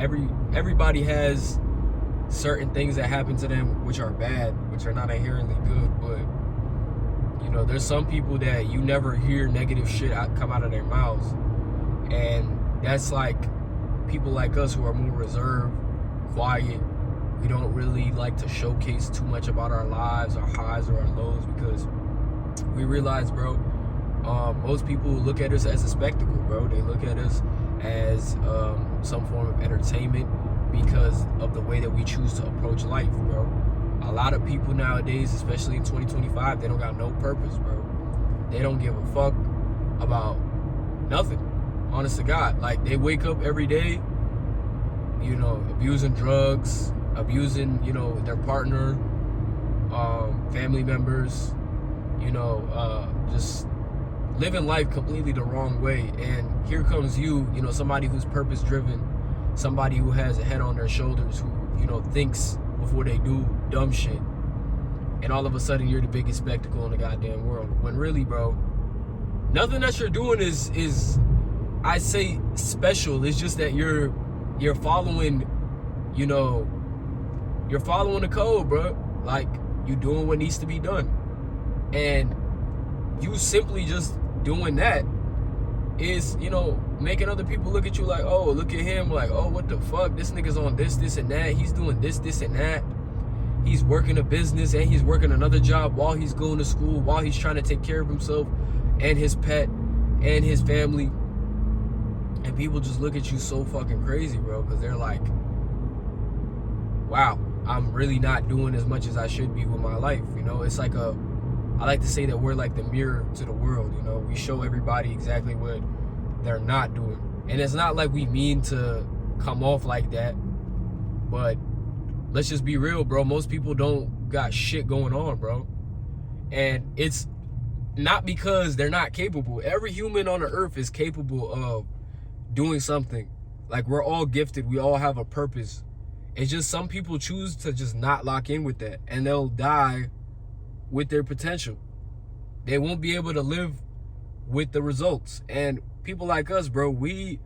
everybody has certain things that happen to them which are bad, which are not inherently good, but you know, there's some people that you never hear negative shit come out of their mouths, and that's like people like us who are more reserved, quiet. We don't really like to showcase too much about our lives, our highs or our lows, because we realize, bro, most people look at us as a spectacle, bro. They look at us as some form of entertainment because of the way that we choose to approach life, bro. A lot of people nowadays, especially in 2025, they don't got no purpose, bro. They don't give a fuck about nothing, honest to God. Like, they wake up every day, you know, abusing drugs, abusing, you know, their partner, family members, you know, just living life completely the wrong way. And here comes you know, somebody who's purpose driven, somebody who has a head on their shoulders, who, you know, thinks before they do dumb shit, and all of a sudden you're the biggest spectacle in the goddamn world, when really, bro, nothing that you're doing is I say special. It's just that you're following, you know, you're following the code, bro. Like, you doing what needs to be done, and you simply just doing that is, you know, making other people look at you like, oh, look at him, like, oh, what the fuck, this nigga's on this and that, he's doing this and that, he's working a business and he's working another job while he's going to school, while he's trying to take care of himself and his pet and his family. And people just look at you so fucking crazy, bro, because they're like, wow, I'm really not doing as much as I should be with my life. You know, it's like I like to say that we're like the mirror to the world. You know, we show everybody exactly what they're not doing. And it's not like we mean to come off like that, but let's just be real, bro. Most people don't got shit going on, bro. And it's not because they're not capable. Every human on the earth is capable of doing something. Like, we're all gifted. We all have a purpose. It's just some people choose to just not lock in with that, and they'll die with their potential. They won't be able to live with the results. And people like us, bro, we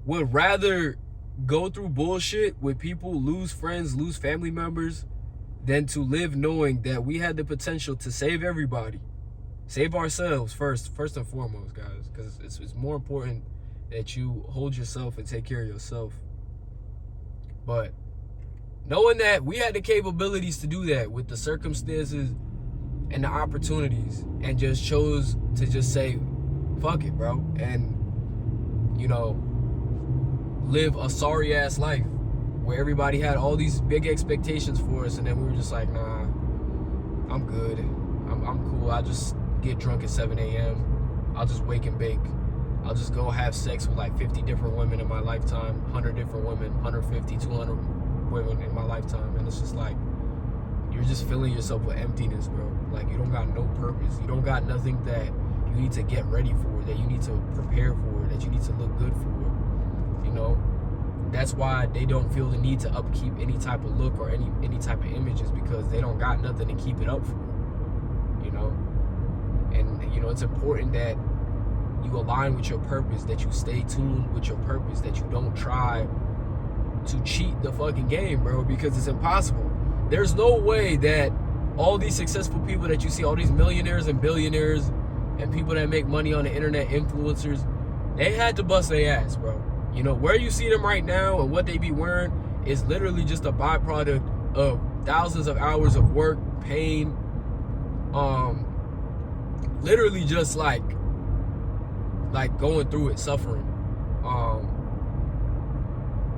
would rather go through bullshit with people, lose friends, lose family members, than to live knowing that we had the potential to save everybody. Save ourselves first and foremost, guys, because it's more important that you hold yourself and take care of yourself. But knowing that we had the capabilities to do that with the circumstances and the opportunities, and just chose to just say, fuck it, bro, and, you know, live a sorry ass life where everybody had all these big expectations for us, and then we were just like, nah, I'm good, I'm cool, I'll just get drunk at 7 a.m. I'll just wake and bake. I'll just go have sex with like 50 different women in my lifetime, 100 different women, 150, 200 women in my lifetime. And it's just like, you're just filling yourself with emptiness, bro. Like, you don't got no purpose. You don't got nothing that you need to get ready for, that you need to prepare for, that you need to look good for, you know? That's why they don't feel the need to upkeep any type of look or any type of images, because they don't got nothing to keep it up for, you know? And, you know, it's important that you align with your purpose, that you stay tuned with your purpose, that you don't try to cheat the fucking game, bro, because it's impossible. There's no way that all these successful people that you see, all these millionaires and billionaires and people that make money on the internet, influencers, they had to bust their ass, bro. You know, where you see them right now and what they be wearing is literally just a byproduct of thousands of hours of work, pain, literally just like going through it, suffering.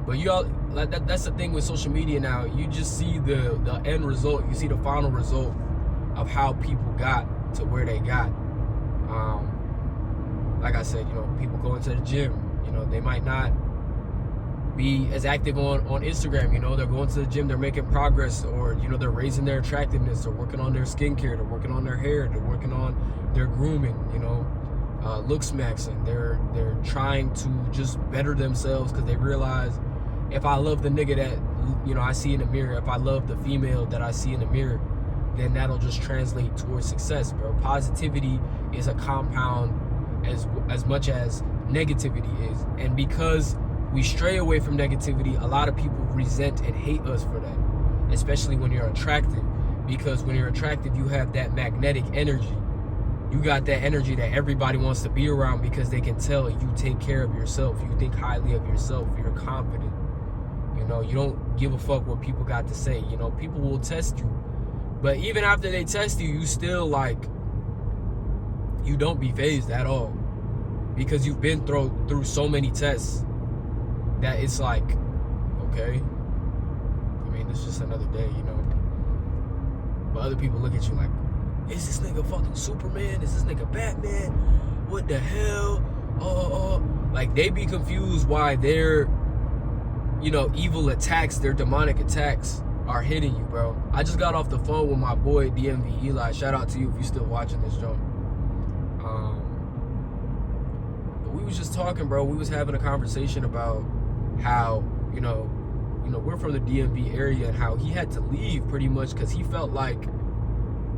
But you all, like, that's the thing with social media now. You just see the end result. You see the final result of how people got to where they got. Like I said, you know, people going to the gym. You know, they might not be as active on Instagram. You know, they're going to the gym, they're making progress, or, you know, they're raising their attractiveness, they're working on their skincare, they're working on their hair, they're working on their grooming, you know, looks maxing. They're trying to just better themselves because they realize, if I love the nigga that, you know, I see in the mirror, if I love the female that I see in the mirror, then that'll just translate towards success, bro. Positivity is a compound as much as negativity is. And because we stray away from negativity, a lot of people resent and hate us for that, especially when you're attractive, because when you're attractive, you have that magnetic energy. You got that energy that everybody wants to be around because they can tell you take care of yourself. You think highly of yourself. You're confident. You know, you don't give a fuck what people got to say. You know, people will test you. But even after they test you, you still like, you don't be fazed at all. Because you've been through so many tests that it's like, okay, I mean, it's just another day, you know. But other people look at you like, is this nigga fucking Superman? Is this nigga Batman? What the hell? Like, they be confused why their, you know, evil attacks, their demonic attacks are hitting you, bro. I just got off the phone with my boy DMV Eli. Shout out to you if you're still watching this joint. But we was just talking, bro. We was having a conversation about how, you know, we're from the DMV area and how he had to leave pretty much because he felt like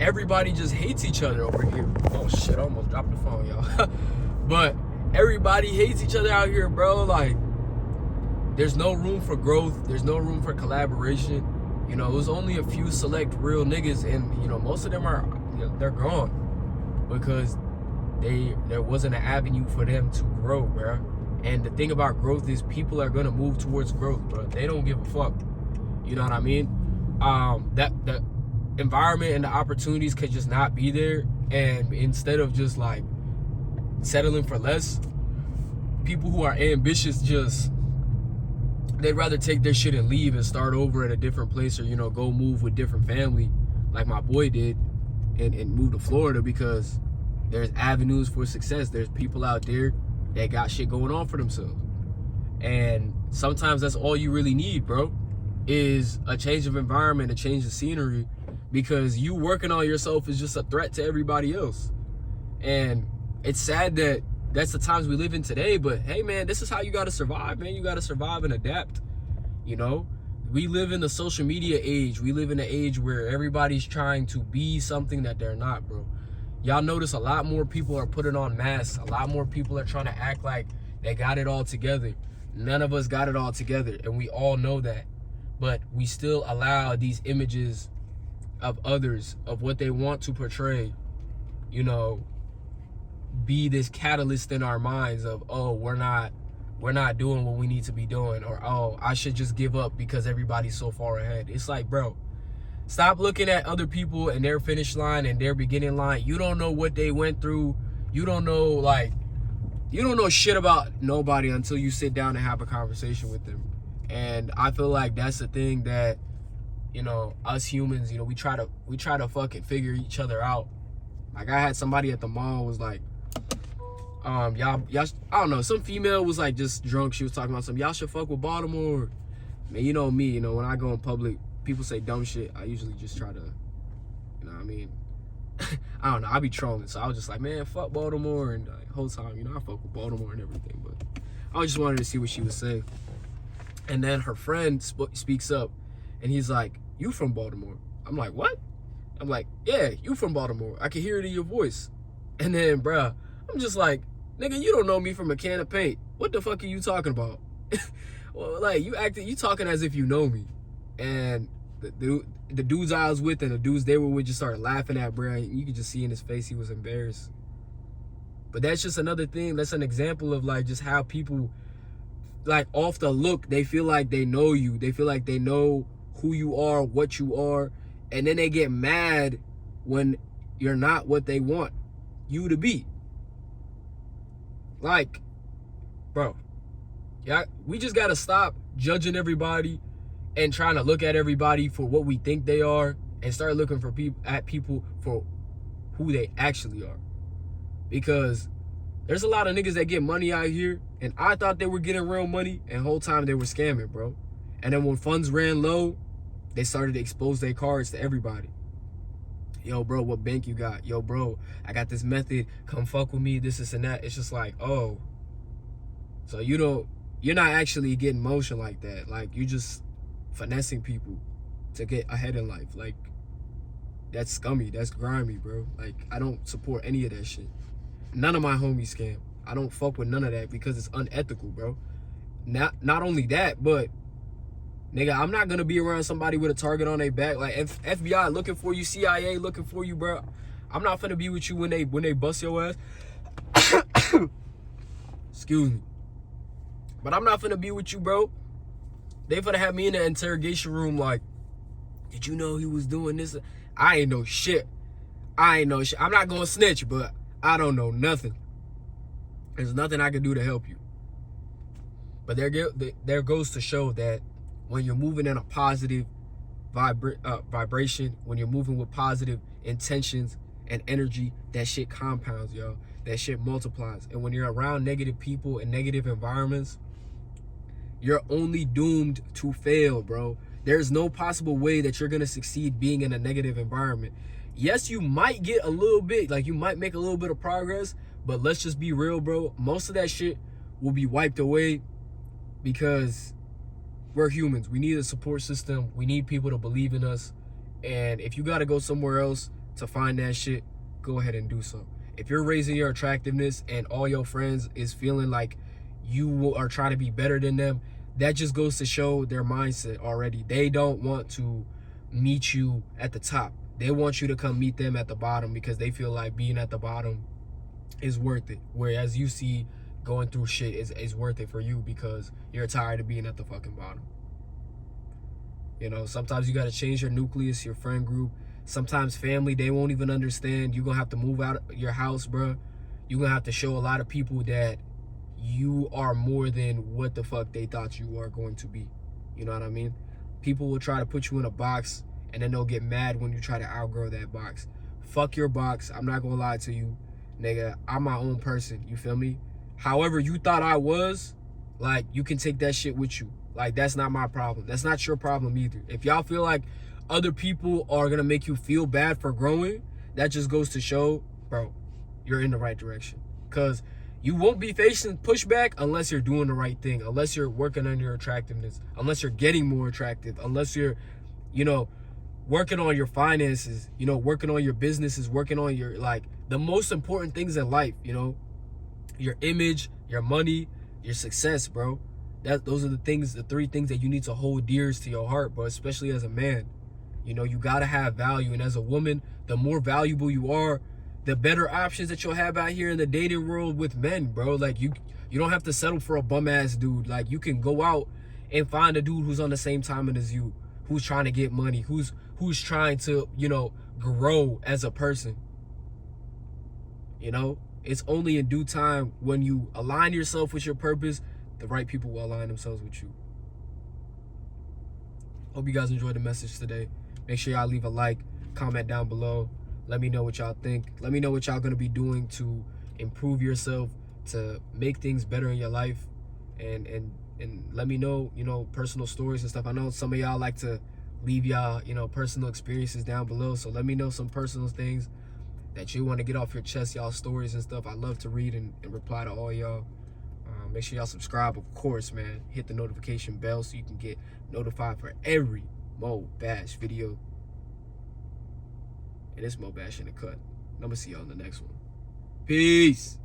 everybody just hates each other over here. Oh shit, I almost dropped the phone, y'all. But everybody hates each other out here, bro. Like, there's no room for growth. There's no room for collaboration. You know, it was only a few select real niggas, and you know, most of them they're gone because there wasn't an avenue for them to grow, bro. And the thing about growth is people are gonna move towards growth, bro. They don't give a fuck. You know what I mean? The environment and the opportunities could just not be there, and instead of just like settling for less, people who are ambitious they'd rather take their shit and leave and start over at a different place, or you know, go move with different family like my boy did and move to Florida because there's avenues for success. There's people out there that got shit going on for themselves, and sometimes that's all you really need, bro, is a change of environment, a change of scenery, because you working on yourself is just a threat to everybody else. And it's sad that that's the times we live in today, but hey man, this is how you gotta survive, man. You gotta survive and adapt. You know, we live in the social media age. We live in an age where everybody's trying to be something that they're not, bro. Y'all notice a lot more people are putting on masks. A lot more people are trying to act like they got it all together. None of us got it all together, and we all know that. But we still allow these images of others, of what they want to portray, you know, be this catalyst in our minds of, oh, we're not doing what we need to be doing, or oh, I should just give up because everybody's so far ahead. It's like, bro, stop looking at other people and their finish line and their beginning line. You don't know what they went through. You don't know shit about nobody until you sit down and have a conversation with them. And I feel like that's the thing that, you know, us humans, you know, we try to fucking figure each other out. Like, I had somebody at the mall was like, y'all, I don't know, some female was like just drunk. She was talking about y'all should fuck with Baltimore. Man, you know me, you know, when I go in public, people say dumb shit. I usually just try to, you know what I mean? I don't know, I be trolling. So I was just like, man, fuck Baltimore. And like, whole time, you know, I fuck with Baltimore and everything. But I just wanted to see what she would say. And then her friend speaks up, and he's like, you from Baltimore? I'm like, what? I'm like, yeah, you from Baltimore. I can hear it in your voice. And then, bruh, I'm just like, nigga, you don't know me from a can of paint. What the fuck are you talking about? Well, like, you talking as if you know me. And the dudes I was with and the dudes they were with just started laughing at bruh. You could just see in his face he was embarrassed. But that's just another thing. That's an example of like just how people, like, off the look, they feel like they know you. They feel like they know who you are, what you are, and then they get mad when you're not what they want you to be. Like, bro, yeah, we just gotta stop judging everybody and trying to look at everybody for what we think they are, and start looking for people for who they actually are. Because there's a lot of niggas that get money out here, and I thought they were getting real money, and the whole time they were scamming, bro. And then when funds ran low, they started to expose their cards to everybody. Yo, bro, what bank you got? Yo, bro, I got this method. Come fuck with me, this and that. It's just like, oh. So you're not actually getting motion like that. Like, you just finessing people to get ahead in life. Like, that's scummy. That's grimy, bro. Like, I don't support any of that shit. None of my homies scam. I don't fuck with none of that because it's unethical, bro. not only that, but nigga, I'm not gonna be around somebody with a target on their back. Like FBI looking for you, CIA looking for you, bro. I'm not finna be with you when they bust your ass. Excuse me. But I'm not finna be with you, bro. They finna have me in the interrogation room like, did you know he was doing this? I ain't know shit. I'm not gonna snitch, but I don't know nothing. There's nothing I can do to help you. But there goes to show that when you're moving in a positive vibration, when you're moving with positive intentions and energy, that shit compounds, yo. That shit multiplies. And when you're around negative people and negative environments, you're only doomed to fail, bro. There's no possible way that you're gonna succeed being in a negative environment. Yes, you might get a little bit, like you might make a little bit of progress, but let's just be real, bro. Most of that shit will be wiped away because we're humans. We need a support system. We need people to believe in us. And if you gotta go somewhere else to find that shit, go ahead and do so. If you're raising your attractiveness and all your friends is feeling like you are trying to be better than them, that just goes to show their mindset already. They don't want to meet you at the top. They want you to come meet them at the bottom because they feel like being at the bottom is worth it. Whereas you see going through shit is worth it for you because you're tired of being at the fucking bottom. You know, sometimes you got to change your nucleus, your friend group. Sometimes family, they won't even understand. You're going to have to move out of your house, bro. You're going to have to show a lot of people that you are more than what the fuck they thought you are going to be. You know what I mean? People will try to put you in a box and then they'll get mad when you try to outgrow that box. Fuck your box. I'm not going to lie to you, nigga. I'm my own person. You feel me? However you thought I was, like, you can take that shit with you. Like, that's not my problem. That's not your problem either. If y'all feel like other people are going to make you feel bad for growing, that just goes to show, bro, you're in the right direction. Because you won't be facing pushback unless you're doing the right thing, unless you're working on your attractiveness, unless you're getting more attractive, unless you're, you know, working on your finances, you know, working on your businesses, working on your, like, the most important things in life, you know, your image, your money, your success, bro. Those are the things, the three things that you need to hold dear to your heart, bro, especially as a man. You know, you got to have value. And as a woman, the more valuable you are, the better options that you'll have out here in the dating world with men, bro. Like, you don't have to settle for a bum-ass dude. Like, you can go out and find a dude who's on the same timing as you, who's trying to get money, who's trying to, you know, grow as a person. You know, it's only in due time when you align yourself with your purpose, the right people will align themselves with you. Hope you guys enjoyed the message today. Make sure y'all leave a like, comment down below. Let me know what y'all think. Let me know what y'all gonna be doing to improve yourself, to make things better in your life. And let me know, you know, personal stories and stuff. I know some of y'all like to leave y'all, you know, personal experiences down below. So let me know some personal things that you want to get off your chest, y'all stories and stuff. I love to read and reply to all y'all. Make sure y'all subscribe, of course, man. Hit the notification bell so you can get notified for every Mo Bash video. And it's Mo Bash in the cut. I'm gonna see y'all in the next one. Peace.